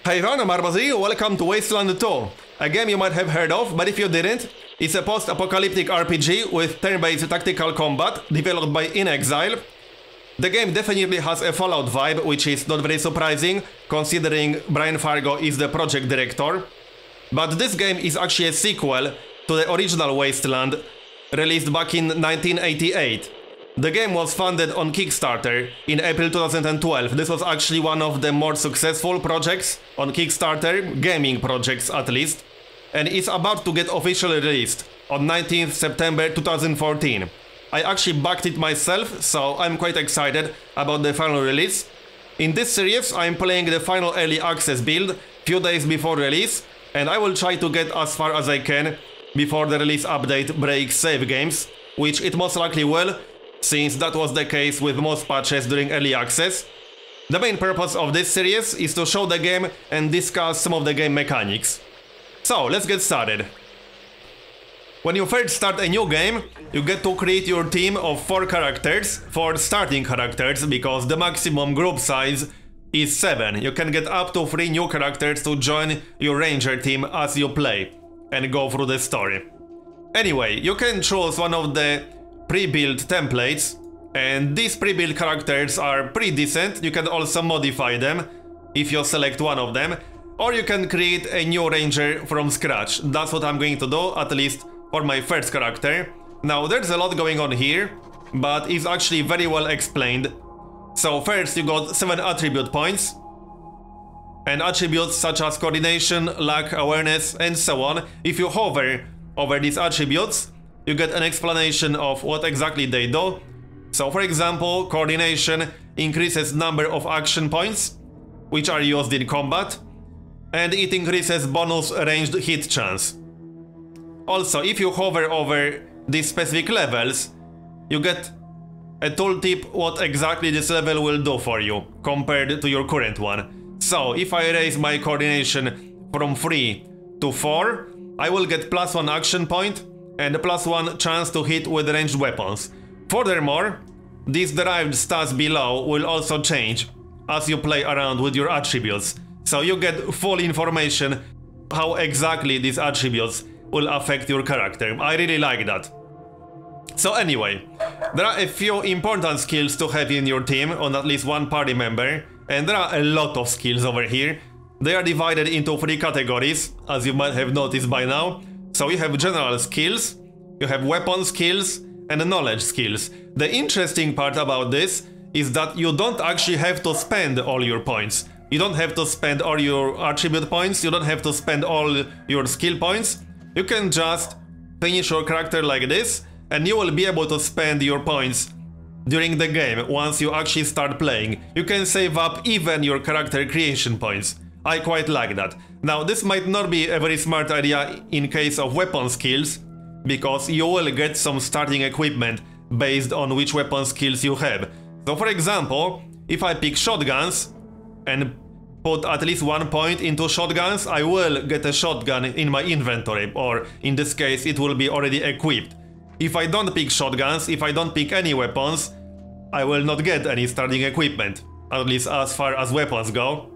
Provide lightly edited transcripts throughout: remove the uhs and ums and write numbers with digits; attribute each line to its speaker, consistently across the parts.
Speaker 1: Hey everyone, I'm Marbozir, welcome to Wasteland 2, a game you might have heard of, but if you didn't, it's a post-apocalyptic RPG with turn-based tactical combat developed by inXile. The game definitely has a Fallout vibe, which is not very surprising, considering Brian Fargo is the project director. But this game is actually a sequel to the original Wasteland, released back in 1988. The game was funded on Kickstarter in April 2012. This was actually one of the more successful projects on Kickstarter, gaming projects at least, and it's about to get officially released on 19th September 2014. I actually backed it myself, so I'm quite excited about the final release. In this series, I'm playing the final early access build, few days before release, and I will try to get as far as I can before the release update breaks save games, which it most likely will, since that was the case with most patches during early access. The main purpose of this series is to show the game and discuss some of the game mechanics. So, let's get started. When you first start a new game, you get to create your team of 4 characters, 4 starting characters, because the maximum group size is 7. You can get up to 3 new characters to join your ranger team as you play and go through the story. Anyway, you can choose one of the pre-built templates, and these pre-built characters are pretty decent. You can also modify them if you select one of them, or you can create a new ranger from scratch. That's what I'm going to do, at least for my first character. Now, there's a lot going on here, but it's actually very well explained. So first you got 7 attribute points, and attributes such as coordination, luck, awareness, and so on. If you hover over these attributes, you get an explanation of what exactly they do. So for example, coordination increases number of action points, which are used in combat, and it increases bonus ranged hit chance. Also, if you hover over these specific levels, you get a tooltip what exactly this level will do for you, compared to your current one. So, if I raise my coordination from 3 to 4, I will get +1 action point and +1 chance to hit with ranged weapons. Furthermore, these derived stats below will also change as you play around with your attributes, so you get full information how exactly these attributes will affect your character. I really like that. So anyway, there are a few important skills to have in your team on at least one party member, and there are a lot of skills over here. They are divided into 3 categories, as you might have noticed by now. So you have general skills, you have weapon skills, and knowledge skills. The interesting part about this is that you don't actually have to spend all your points. You don't have to spend all your attribute points, you don't have to spend all your skill points. You can just finish your character like this, and you will be able to spend your points during the game once you actually start playing. You can save up even your character creation points. I quite like that. Now, this might not be a very smart idea in case of weapon skills, because you will get some starting equipment based on which weapon skills you have. So for example, if I pick shotguns and put at least 1 point into shotguns, I will get a shotgun in my inventory, or in this case it will be already equipped. If I don't pick shotguns, if I don't pick any weapons, I will not get any starting equipment, at least as far as weapons go.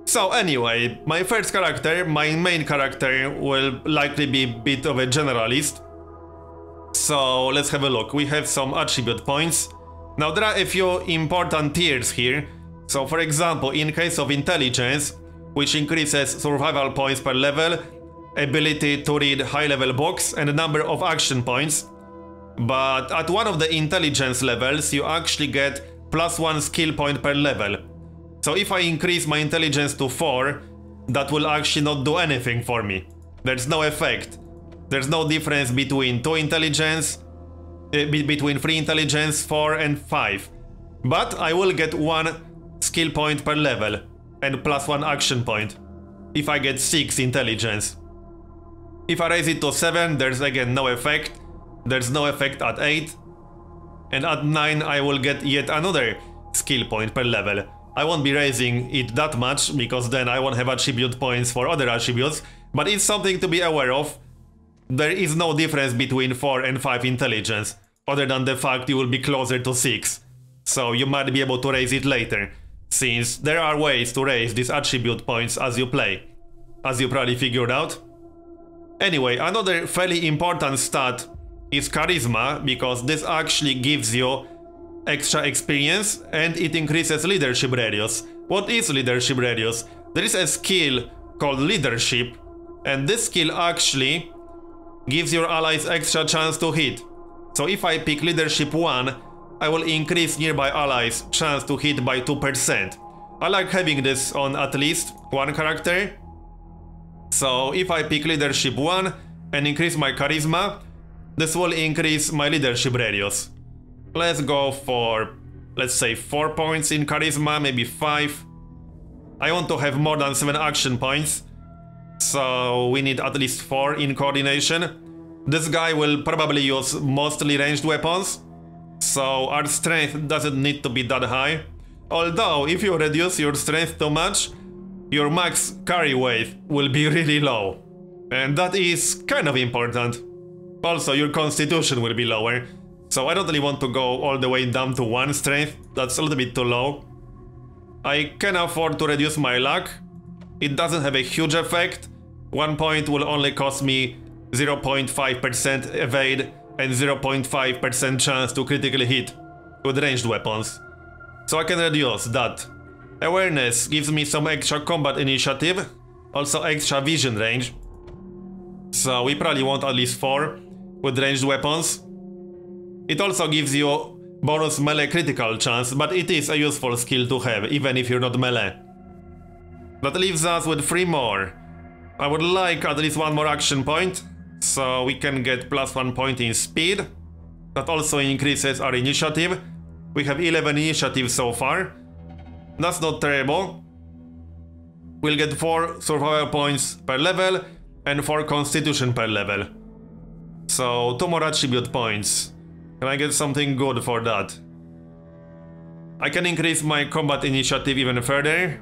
Speaker 1: So anyway, my first character, my main character, will likely be a bit of a generalist. So let's have a look. We have some attribute points. Now there are a few important tiers here. So for example, in case of intelligence, which increases survival points per level, ability to read high-level books, and a number of action points. But at one of the intelligence levels, you actually get +1 skill point per level. So if I increase my intelligence to 4, that will actually not do anything for me. There's no effect. There's no difference between 2 intelligence, between 3 intelligence, 4 and 5. But I will get 1 skill point per level and +1 action point if I get 6 intelligence. If I raise it to 7, there's again no effect. There's no effect at 8. And at 9 I will get yet another skill point per level. I won't be raising it that much, because then I won't have attribute points for other attributes, but it's something to be aware of. There is no difference between 4 and 5 intelligence, other than the fact you will be closer to 6. So you might be able to raise it later. since there are ways to raise these attribute points as you play, as you probably figured out. Anyway, another fairly important stat is charisma, because this actually gives you extra experience and it increases leadership radius. What is leadership radius? There is a skill called leadership, and this skill actually gives your allies extra chance to hit. So if I pick leadership 1, I will increase nearby allies' chance to hit by 2%. I like having this on at least one character. So if I pick leadership 1 and increase my charisma, this will increase my leadership radius. Let's go for, let's say, 4 points in charisma, maybe 5. I want to have more than 7 action points, so we need at least 4 in coordination. This guy will probably use mostly ranged weapons, so our strength doesn't need to be that high. Although, if you reduce your strength too much, your max carry weight will be really low. And that is kind of important. Also, your constitution will be lower. So I don't really want to go all the way down to 1 strength. That's a little bit too low. I can afford to reduce my luck. It doesn't have a huge effect. 1 point will only cost me 0.5% evade and 0.5% chance to critically hit with ranged weapons. So I can reduce that. Awareness gives me some extra combat initiative, also extra vision range. So we probably want at least 4 with ranged weapons. It also gives you bonus melee critical chance, but it is a useful skill to have, even if you're not melee. That leaves us with 3 more. I would like at least 1 more action point, so we can get +1 point in speed. That also increases our initiative. We have 11 initiative so far. That's not terrible. We'll get 4 survival points per level and 4 constitution per level. So 2 more attribute points. Can I get something good for that? I can increase my combat initiative even further.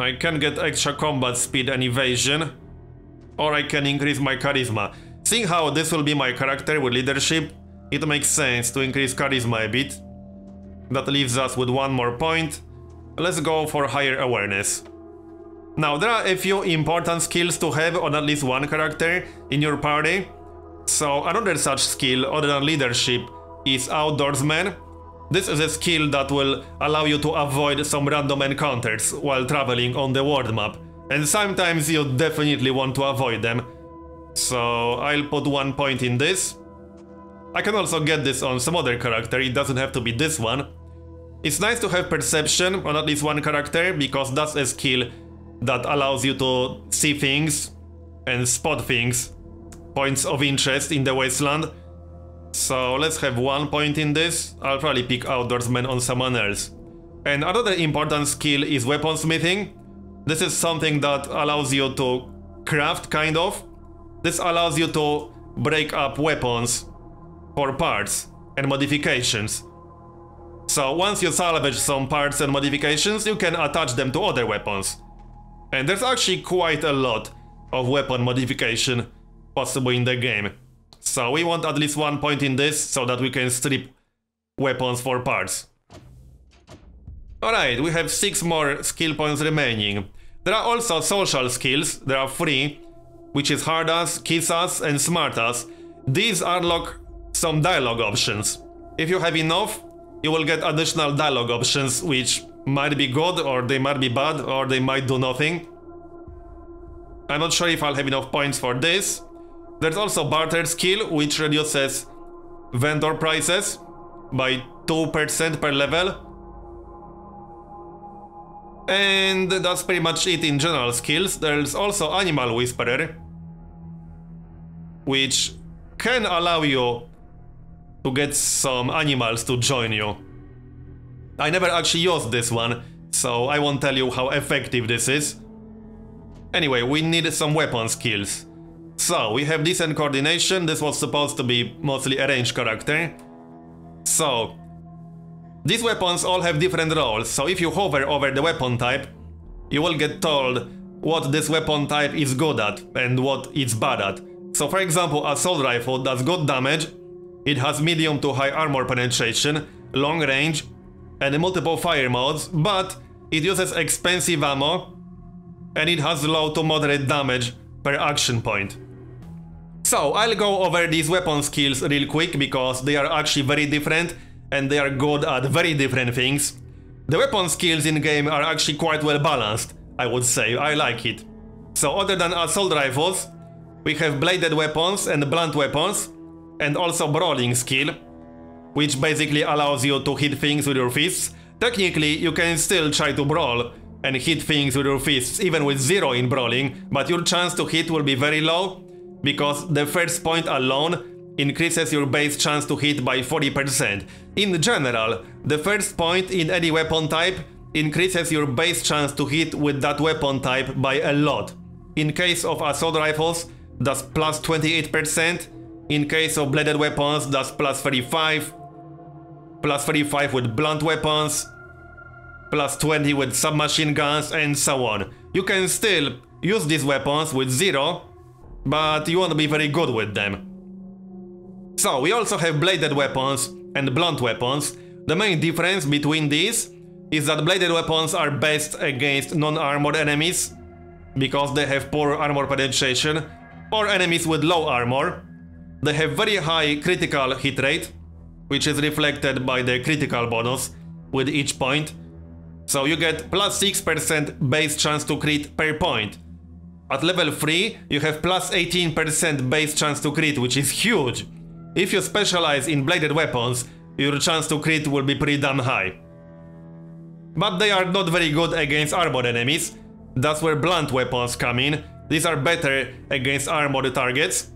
Speaker 1: I can get extra combat speed and evasion. Or I can increase my charisma. Seeing how this will be my character with leadership, it makes sense to increase charisma a bit. That leaves us with 1 more point. Let's go for higher awareness. Now, there are a few important skills to have on at least 1 character in your party. So another such skill other than leadership is Outdoorsman. This is a skill that will allow you to avoid some random encounters while traveling on the world map. And sometimes you definitely want to avoid them. So I'll put 1 point in this. I can also get this on some other character, it doesn't have to be this one. It's nice to have perception on at least 1 character, because that's a skill that allows you to see things and spot things, points of interest in the Wasteland. So let's have 1 point in this. I'll probably pick Outdoorsman on someone else. And another important skill is weaponsmithing. This is something that allows you to craft, kind of. This allows you to break up weapons for parts and modifications. So once you salvage some parts and modifications, you can attach them to other weapons. And there's actually quite a lot of weapon modification possible in the game. So we want at least 1 point in this, so that we can strip weapons for parts. Alright, we have 6 more skill points remaining. There are also social skills, there are 3, which is Hard Ass, Kiss Ass and Smart Ass. These unlock some dialogue options. If you have enough, you will get additional dialogue options, which might be good, or they might be bad, or they might do nothing. I'm not sure if I'll have enough points for this. There's also Barter skill, which reduces vendor prices by 2% per level. And that's pretty much it in general skills. There's also Animal Whisperer, which can allow you to get some animals to join you. I never actually used this one, so I won't tell you how effective this is. Anyway, we need some weapon skills. So, we have decent coordination. This was supposed to be mostly a ranged character. So, these weapons all have different roles, so if you hover over the weapon type, you will get told what this weapon type is good at and what it's bad at. So for example, assault rifle does good damage, it has medium to high armor penetration, long range, and multiple fire modes, but it uses expensive ammo and it has low to moderate damage per action point. So I'll go over these weapon skills real quick because they are actually very different and they are good at very different things. The weapon skills in game are actually quite well balanced, I would say. I like it. So other than assault rifles, we have bladed weapons and blunt weapons, and also brawling skill, which basically allows you to hit things with your fists. Technically, you can still try to brawl and hit things with your fists, even with 0 in brawling, but your chance to hit will be very low, because the first point alone increases your base chance to hit by 40%. In general, the first point in any weapon type increases your base chance to hit with that weapon type by a lot. In case of assault rifles, that's plus 28%. In case of bladed weapons, that's plus 35. Plus 35 with blunt weapons. Plus 20 with submachine guns, and so on. You can still use these weapons with 0, but you won't be very good with them. So we also have bladed weapons and blunt weapons. The main difference between these is that bladed weapons are best against non-armored enemies, because they have poor armor penetration, or enemies with low armor. They have very high critical hit rate, which is reflected by the critical bonus with each point. So you get plus 6% base chance to crit per point. At level 3, you have plus 18% base chance to crit, which is huge. If you specialize in bladed weapons, your chance to crit will be pretty damn high. But they are not very good against armored enemies. That's where blunt weapons come in. These are better against armored targets.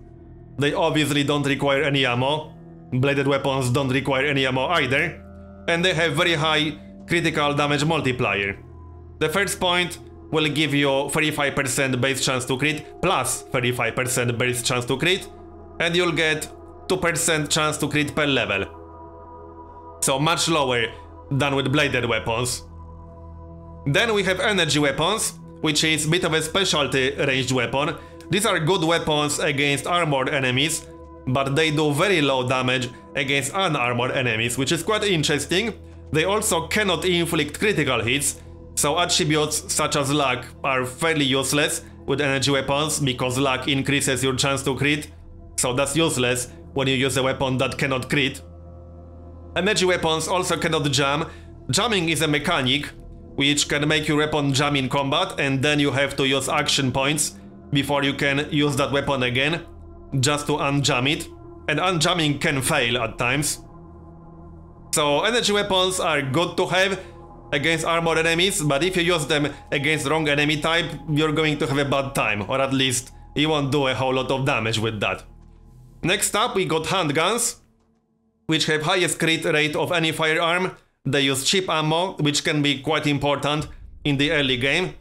Speaker 1: They obviously don't require any ammo. Bladed weapons don't require any ammo either. And they have very high critical damage multiplier. The first point will give you 35% base chance to crit, plus 35% base chance to crit, and you'll get 2% chance to crit per level. So much lower than with bladed weapons. Then we have energy weapons, which is a bit of a specialty ranged weapon. These are good weapons against armored enemies, but they do very low damage against unarmored enemies, which is quite interesting. They also cannot inflict critical hits, so attributes such as luck are fairly useless with energy weapons, because luck increases your chance to crit, so that's useless when you use a weapon that cannot crit. Energy weapons also cannot jam. Jamming is a mechanic which can make your weapon jam in combat, and then you have to use action points before you can use that weapon again, just to unjam it, and unjamming can fail at times. So energy weapons are good to have against armored enemies, but if you use them against wrong enemy type, you're going to have a bad time, or at least you won't do a whole lot of damage with that. Next up we got handguns, which have highest crit rate of any firearm. They use cheap ammo, which can be quite important in the early game,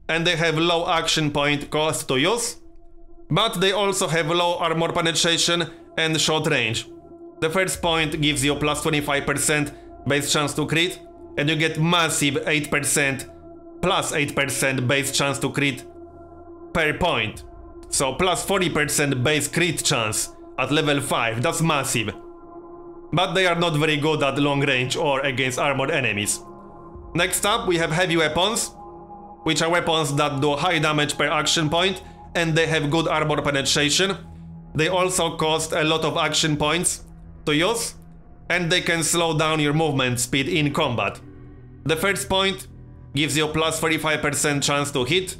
Speaker 1: and they have low action point cost to use, but they also have low armor penetration and short range. The first point gives you plus 25% base chance to crit, and you get massive 8%, plus 8% base chance to crit per point. So plus 40% base crit chance at level 5, that's massive. But they are not very good at long range or against armored enemies. Next up we have heavy weapons, which are weapons that do high damage per action point, and they have good armor penetration. They also cost a lot of action points to use, and they can slow down your movement speed in combat. The first point gives you plus 45% chance to hit,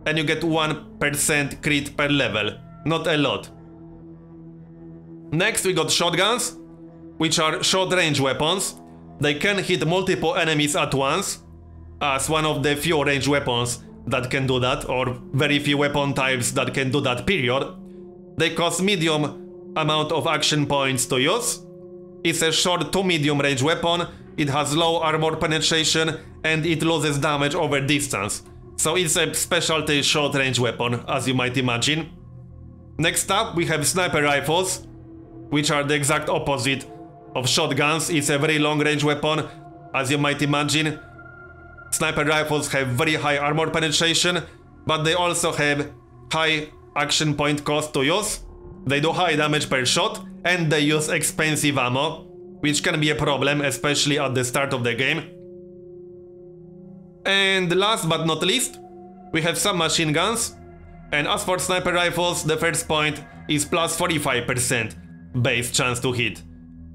Speaker 1: and you get 1% crit per level, not a lot. Next we got shotguns, which are short range weapons. They can hit multiple enemies at once, as one of the few range weapons that can do that, or very few weapon types that can do that, period. They cost medium amount of action points to use. It's a short to medium range weapon, it has low armor penetration, and it loses damage over distance. So it's a specialty short range weapon, as you might imagine. Next up we have sniper rifles, which are the exact opposite of shotguns. It's a very long range weapon, as you might imagine. Sniper rifles have very high armor penetration, but they also have high action point cost to use. They do high damage per shot, and they use expensive ammo. which can be a problem, especially at the start of the game. And last but not least, we have submachine guns. And as for sniper rifles, the first point is plus 45% base chance to hit.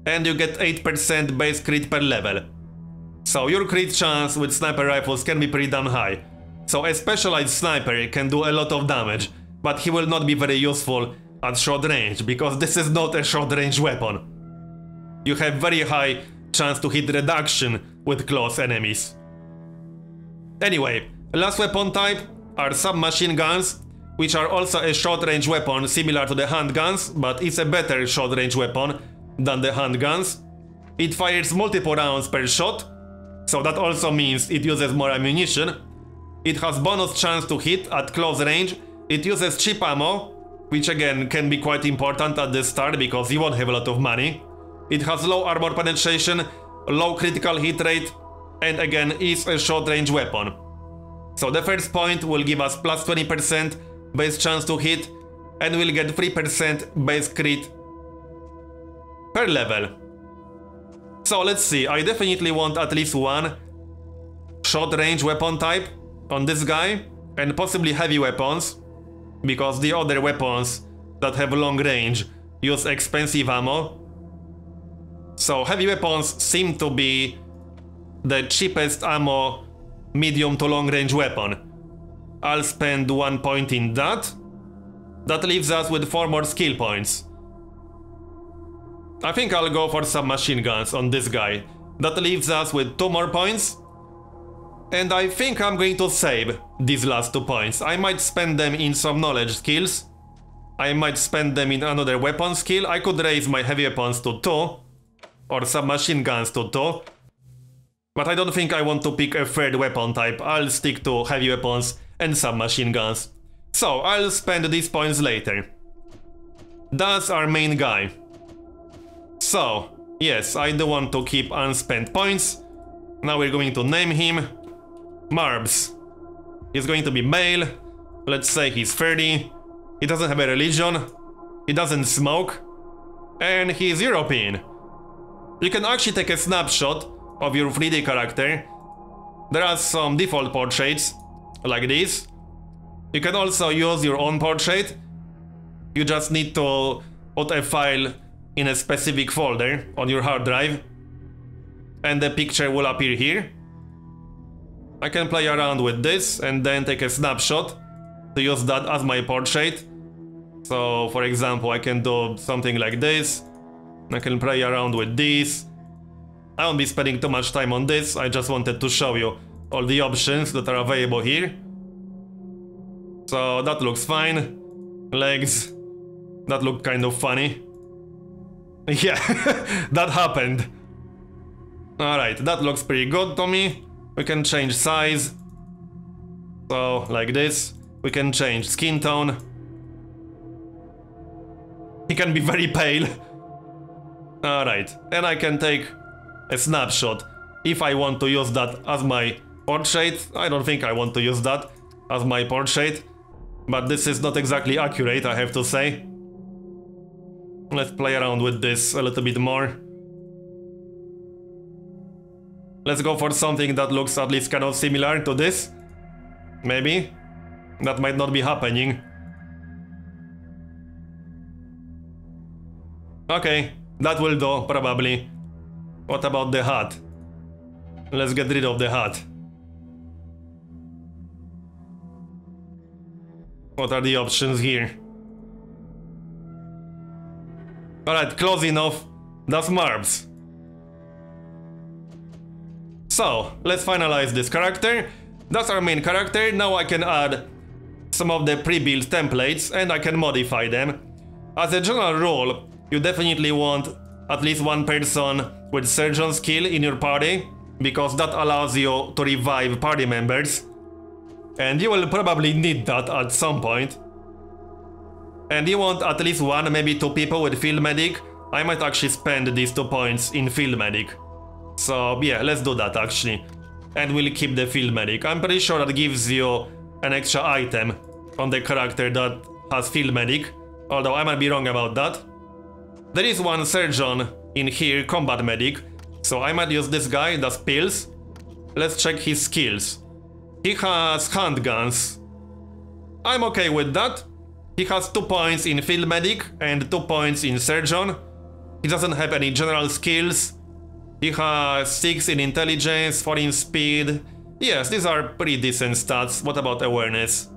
Speaker 1: And you get 8% base crit per level. So your crit chance with sniper rifles can be pretty damn high. So a specialized sniper can do a lot of damage, but he will not be very useful at short range, because this is not a short range weapon. You have very high chance to hit reduction with close enemies. Anyway, last weapon type are submachine guns, which are also a short range weapon similar to the handguns, but it's a better short range weapon than the handguns. It fires multiple rounds per shot, so that also means it uses more ammunition. It has bonus chance to hit at close range. It uses cheap ammo, which again can be quite important at the start because you won't have a lot of money. It has low armor penetration, low critical hit rate, and again is a short range weapon. So the first point will give us plus 20% base chance to hit, and we'll get 3% base crit per level. So let's see, I definitely want at least one short range weapon type on this guy, and possibly heavy weapons, because the other weapons that have long range use expensive ammo. So heavy weapons seem to be the cheapest ammo medium to long range weapon. I'll spend 1 point in that. That leaves us with 4 more skill points. I think I'll go for submachine guns on this guy. That leaves us with 2 more points. And I think I'm going to save these last 2 points. I might spend them in some knowledge skills. I might spend them in another weapon skill. I could raise my heavy weapons to 2. Or submachine guns to 2. But I don't think I want to pick a third weapon type. I'll stick to heavy weapons and submachine guns. So I'll spend these points later. That's our main guy. So, yes, I do want to keep unspent points. Now we're going to name him Marbs. He's going to be male. Let's say he's 30. He doesn't have a religion. He doesn't smoke. And he's European. You can actually take a snapshot of your 3D character. There are some default portraits, like this. You can also use your own portrait. You just need to put a file in a specific folder on your hard drive, and the picture will appear here. I can play around with this and then take a snapshot to use that as my portrait. So for example, I can do something like this. I can play around with this. I won't be spending too much time on this. I just wanted to show you all the options that are available here. So that looks fine. Legs. That looked kind of funny. Yeah, that happened. Alright, that looks pretty good to me. We can change size. So, like this. We can change skin tone. He can be very pale. Alright, and I can take a snapshot if I want to use that as my portrait. I don't think I want to use that as my portrait, but this is not exactly accurate, I have to say. Let's play around with this a little bit more. Let's go for something that looks at least kind of similar to this. Maybe. That might not be happening. Okay, that will do, probably. What about the hat? Let's get rid of the hat. What are the options here? Alright, close enough. That's Marbs. So, let's finalize this character. That's our main character. Now I can add some of the pre-built templates and I can modify them. As a general rule, you definitely want at least one person with surgeon skill in your party, because that allows you to revive party members. And you will probably need that at some point. And you want at least one, maybe 2 people with field medic. I might actually spend these 2 points in field medic. So yeah, let's do that actually. And we'll keep the field medic. I'm pretty sure that gives you an extra item on the character that has field medic. Although I might be wrong about that. There is one surgeon in here combat medic, so I might use this guy, does pills. Let's check his skills. He has handguns. I'm okay with that. He has 2 points in field medic and 2 points in surgeon. He doesn't have any general skills. He has 6 in intelligence, 4 in speed. Yes, these are pretty decent stats. What about awareness?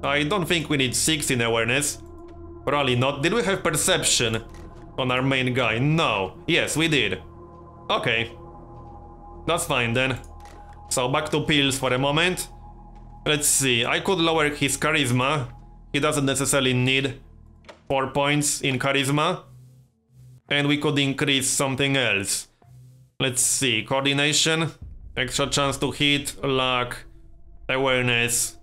Speaker 1: I don't think we need 6 in awareness. Probably not. Did we have perception on our main guy? No. Yes, we did. Okay. That's fine then. So back to pills for a moment. Let's see. I could lower his charisma. He doesn't necessarily need 4 points in charisma. And we could increase something else. Let's see. Coordination. Extra chance to hit. Luck. Awareness.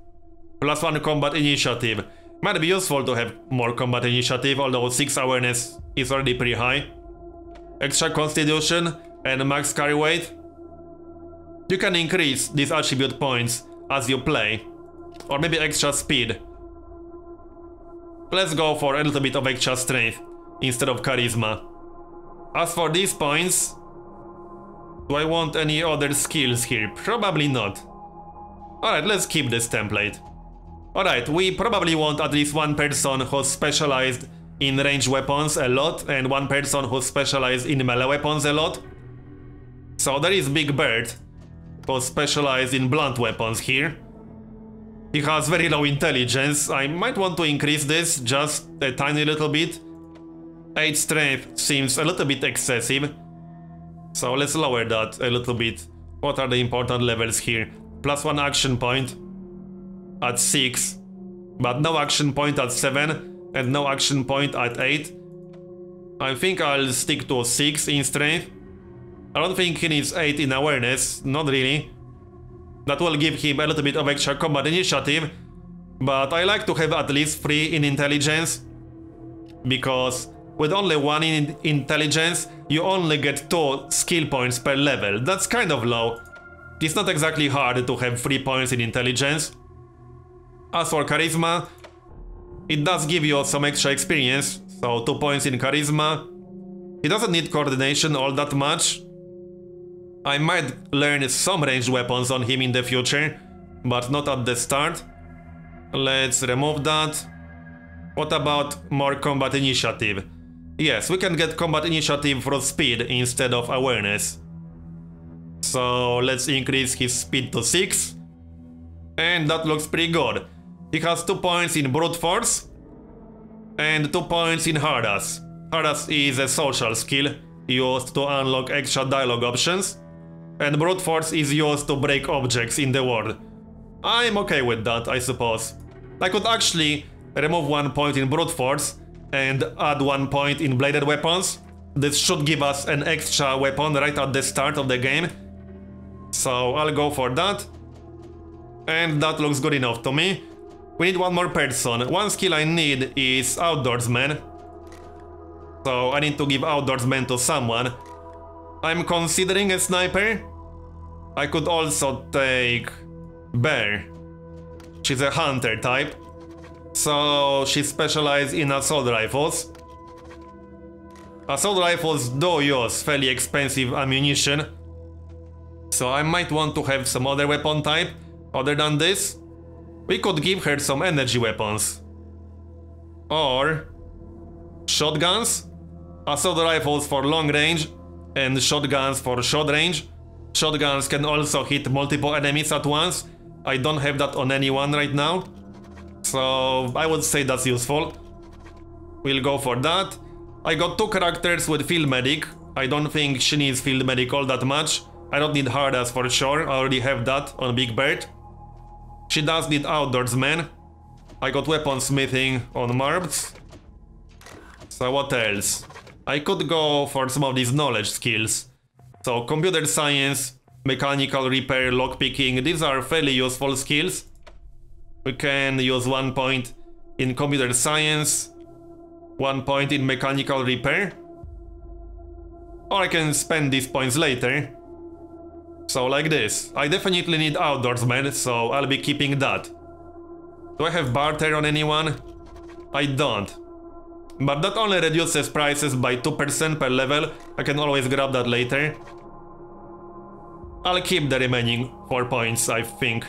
Speaker 1: +1 combat initiative. Might be useful to have more combat initiative, although 6 awareness is already pretty high. Extra constitution and max carry weight. You can increase these attribute points as you play. Or maybe extra speed. Let's go for a little bit of extra strength instead of charisma. As for these points, do I want any other skills here? Probably not. Alright, let's keep this template. Alright, we probably want at least 1 person who's specialized in ranged weapons a lot and 1 person who's specialized in melee weapons a lot. So there is Big Bird, who's specialized in blunt weapons here. He has very low intelligence. I might want to increase this just a tiny little bit. 8 strength seems a little bit excessive. So let's lower that a little bit. What are the important levels here? +1 action point at 6, but no action point at 7 and no action point at 8. I think I'll stick to 6 in strength. I don't think he needs 8 in awareness, not really. That will give him a little bit of extra combat initiative, but I like to have at least 3 in intelligence, because with only 1 in intelligence, you only get 2 skill points per level. That's kind of low. It's not exactly hard to have 3 points in intelligence. As for charisma, it does give you some extra experience, so 2 points in charisma. He doesn't need coordination all that much. I might learn some ranged weapons on him in the future, but not at the start. Let's remove that. What about more combat initiative? Yes, we can get combat initiative for speed instead of awareness. So let's increase his speed to 6. And that looks pretty good. He has 2 points in brute force and 2 points in harass. Harass is a social skill used to unlock extra dialogue options, and brute force is used to break objects in the world. I'm okay with that, I suppose. I could actually remove 1 point in brute force and add 1 point in bladed weapons. This should give us an extra weapon right at the start of the game. So I'll go for that. And that looks good enough to me. We need 1 more person. 1 skill I need is Outdoorsman. So I need to give Outdoorsman to someone. I'm considering a sniper. I could also take Bear. She's a hunter type. So she specializes in assault rifles. Assault rifles do use fairly expensive ammunition. So I might want to have some other weapon type other than this. We could give her some energy weapons. Or shotguns. Assault rifles for long range and shotguns for short range. Shotguns can also hit multiple enemies at once. I don't have that on anyone right now, so I would say that's useful. We'll go for that. I got 2 characters with field medic. I don't think she needs field medic all that much. I don't need harass for sure. I already have that on Big Bird. She does need outdoorsman. I got weaponsmithing on Marbs. So what else? I could go for some of these knowledge skills. So computer science, mechanical repair, lockpicking, these are fairly useful skills. We can use 1 point in computer science, 1 point in mechanical repair. Or I can spend these points later. So like this. I definitely need outdoorsman, so I'll be keeping that. Do I have barter on anyone? I don't. But that only reduces prices by 2% per level. I can always grab that later. I'll keep the remaining 4 points, I think,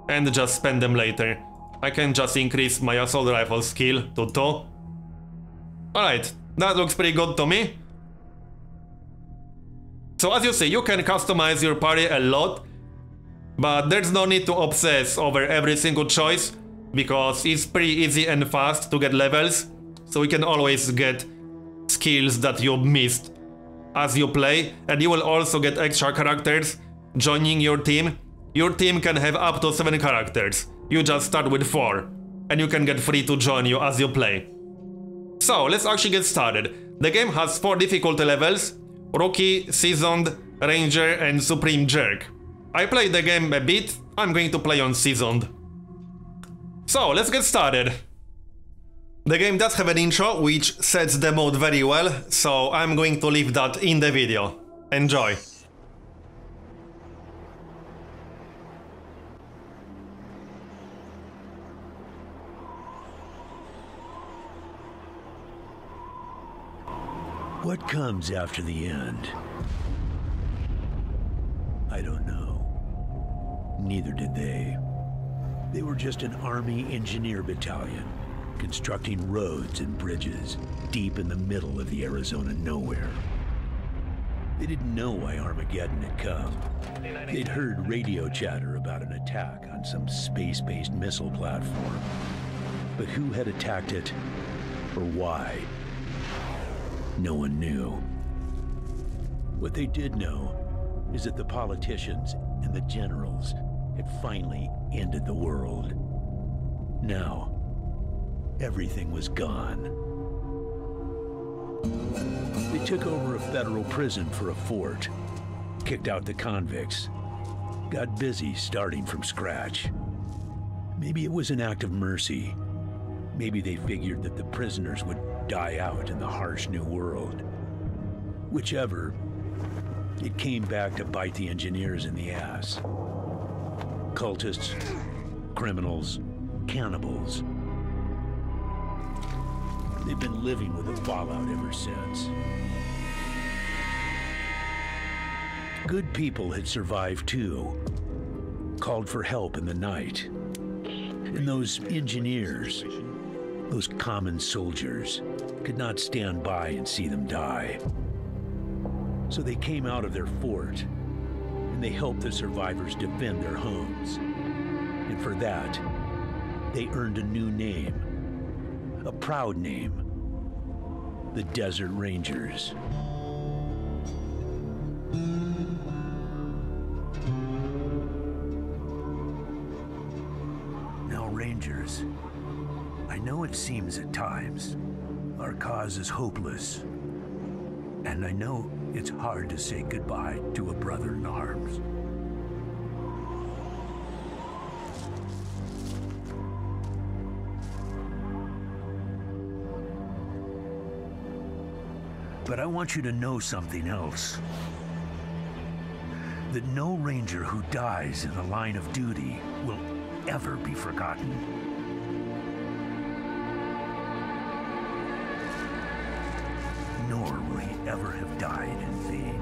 Speaker 1: and just spend them later. I can just increase my assault rifle skill to 2. Alright, that looks pretty good to me. So as you see, you can customize your party a lot, but there's no need to obsess over every single choice, because it's pretty easy and fast to get levels, so you can always get skills that you missed as you play, and you will also get extra characters joining your team. Your team can have up to 7 characters. You just start with 4, and you can get 3 to join you as you play. So let's actually get started. The game has 4 difficulty levels: Rookie, Seasoned, Ranger, and Supreme Jerk. I played the game a bit. I'm going to play on Seasoned. So let's get started. The game does have an intro which sets the mood very well, so I'm going to leave that in the video. Enjoy!
Speaker 2: What comes after the end? I don't know. Neither did they. They were just an Army engineer battalion, constructing roads and bridges deep in the middle of the Arizona nowhere. They didn't know why Armageddon had come. They'd heard radio chatter about an attack on some space-based missile platform. But who had attacked it, or why? No one knew. What they did know is that the politicians and the generals had finally ended the world. Now, everything was gone. They took over a federal prison for a fort, kicked out the convicts, got busy starting from scratch. Maybe it was an act of mercy. Maybe they figured that the prisoners would die out in the harsh new world. Whichever, it came back to bite the engineers in the ass. Cultists, criminals, cannibals. They've been living with the fallout ever since. Good people had survived too, called for help in the night. And those engineers, those common soldiers, could not stand by and see them die. So they came out of their fort, and they helped the survivors defend their homes. And for that, they earned a new name, a proud name: the Desert Rangers. Now, Rangers, I know it seems at times our cause is hopeless, and I know it's hard to say goodbye to a brother in arms. But I want you to know something else. That no Ranger who dies in the line of duty will ever be forgotten. Nor will he ever have died in vain.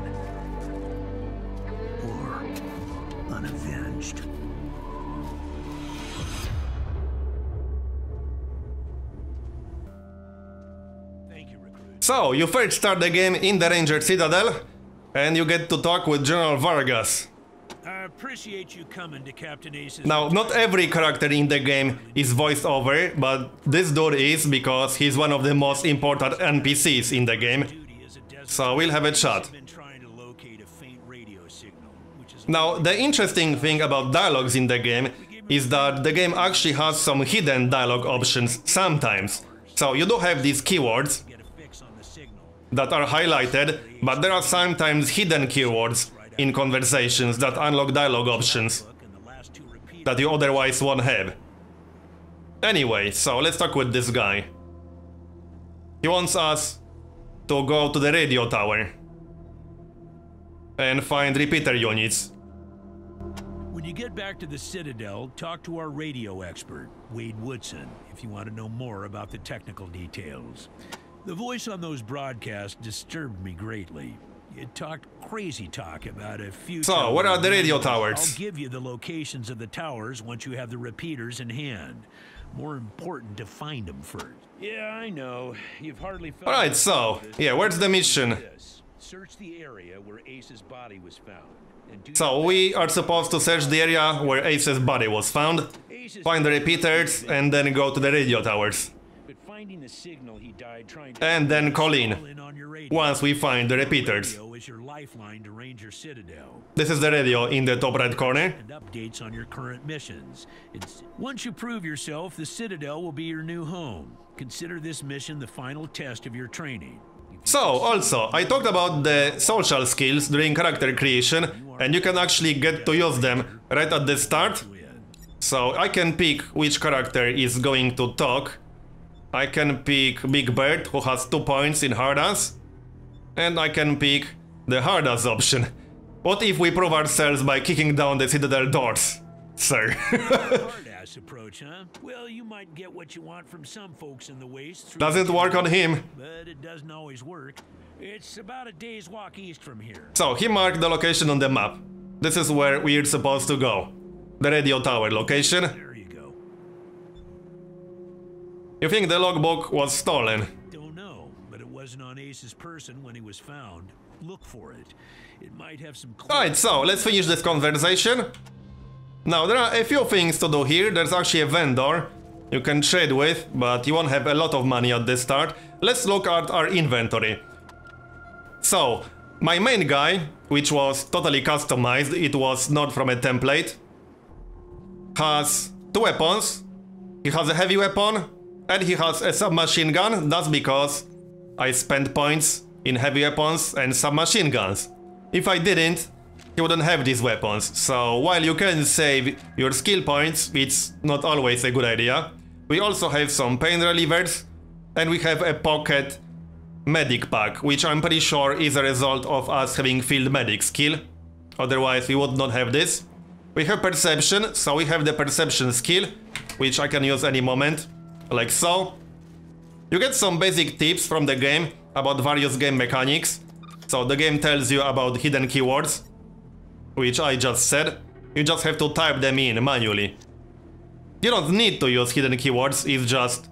Speaker 2: Or unavenged.
Speaker 1: So, you first start the game in the Ranger Citadel, and you get to talk with General Vargas.
Speaker 3: I appreciate you coming to Captain Ace's.
Speaker 1: Now, not every character in the game is voiced over, but this dude is, because he's one of the most important NPCs in the game. So we'll have a chat. Now, the interesting thing about dialogues in the game is that the game actually has some hidden dialogue options sometimes. So you do have these keywords that are highlighted, but there are sometimes hidden keywords in conversations that unlock dialogue options that you otherwise won't have. Anyway, so let's talk with this guy. He wants us to go to the radio tower and find repeater units.
Speaker 3: When you get back to the Citadel, talk to our radio expert, Wade Woodson, if you want to know more about the technical details. The voice on those broadcasts disturbed me greatly. It talked crazy talk about a future...
Speaker 1: So, where are the radio towers?
Speaker 3: I'll give you the locations of the towers once you have the repeaters in hand. More important to find them first. Yeah, I know. You've hardly felt...
Speaker 1: Alright, so, yeah, where's the mission?
Speaker 3: Search the area where Ace's body was found.
Speaker 1: So, we are supposed to search the area where Ace's body was found, find the repeaters, and then go to the radio towers. And then call in, once we find the repeaters. This is the radio in the top right corner.
Speaker 3: And updates on your current missions. Once you prove yourself, the Citadel will be your new home. Consider this mission the final test of your training.
Speaker 1: So, also, I talked about the social skills during character creation, and you can actually get to use them right at the start. So, I can pick which character is going to talk. I can pick Big Bird, who has 2 points in Hardas. And I can pick the Hardas option. What if we prove ourselves by kicking down the Citadel doors, sir?
Speaker 3: Hard-ass approach, huh? Well, you might get what you want from some folks in the Waste.
Speaker 1: Doesn't work on him.
Speaker 3: But it doesn't always work. It's about a day's walk east from here.
Speaker 1: So, he marked the location on the map. This is where we're supposed to go. The radio tower location.
Speaker 3: There you go.
Speaker 1: You think the logbook was stolen?
Speaker 3: Don't know, but it wasn't on Ace's person when he was found. Look for it. It might have some...
Speaker 1: Alright, so let's finish this conversation. Now, there are a few things to do here. There's actually a vendor you can trade with, but you won't have a lot of money at the start. Let's look at our inventory. So, my main guy, which was totally customized, it was not from a template, has 2 weapons. He has a heavy weapon, and he has a submachine gun. That's because I spent points in heavy weapons and submachine guns. If I didn't, he wouldn't have these weapons. So while you can save your skill points, it's not always a good idea. We also have some pain relievers, and we have a pocket medic pack, which I'm pretty sure is a result of us having field medic skill. Otherwise we would not have this. We have perception, so we have the perception skill, which I can use any moment. Like so. You get some basic tips from the game about various game mechanics. So the game tells you about hidden keywords, which I just said. You just have to type them in manually. You don't need to use hidden keywords, it's just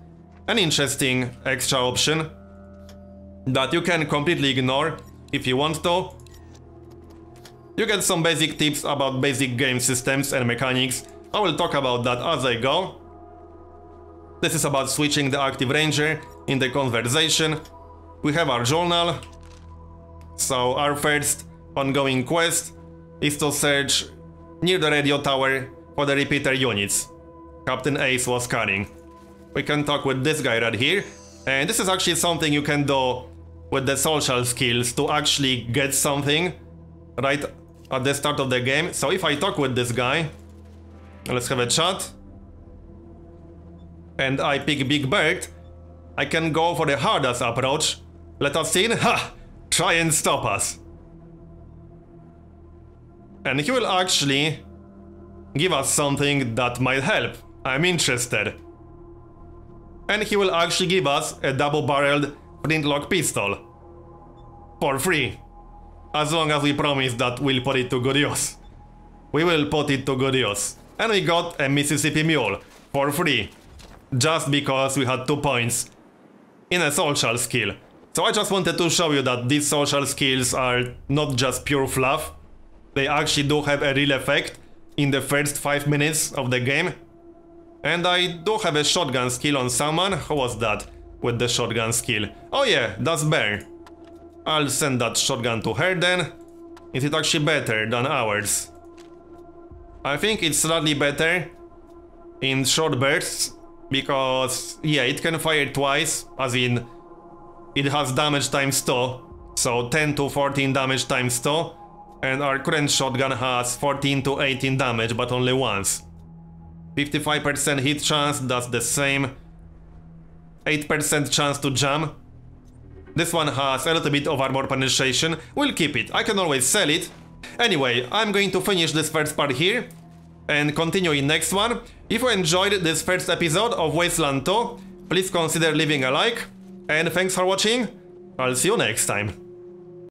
Speaker 1: an interesting extra option that you can completely ignore if you want to. You get some basic tips about basic game systems and mechanics. I will talk about that as I go. This is about switching the active ranger in the conversation. We have our journal. So our first ongoing quest is to search near the radio tower for the repeater units Captain Ace was carrying. We can talk with this guy right here. And this is actually something you can do with the social skills to actually get something right at the start of the game. So if I talk with this guy, let's have a chat. And I pick Big Bird, I can go for the hardest approach. Let us in. Ha! Try and stop us. And he will actually give us something that might help. I'm interested. And he will actually give us a double-barreled flintlock pistol. For free. As long as we promise that we'll put it to good use. We will put it to good use. And we got a Mississippi Mule. For free. Just because we had 2 points in a social skill. So I just wanted to show you that these social skills are not just pure fluff. They actually do have a real effect in the first 5 minutes of the game. And I do have a shotgun skill on someone. Who was that with the shotgun skill? Oh yeah, that's Bear. I'll send that shotgun to her then. Is it actually better than ours? I think it's slightly better in short bursts. Because, yeah, it can fire twice, as in, it has damage times 2, so 10 to 14 damage times 2, and our current shotgun has 14 to 18 damage, but only once. 55% hit chance, that's the same. 8% chance to jam. This one has a little bit of armor penetration, we'll keep it, I can always sell it. Anyway, I'm going to finish this first part here, and continue in next one. If you enjoyed this first episode of Wasteland 2, please consider leaving a like, And thanks for watching. I'll see you next time.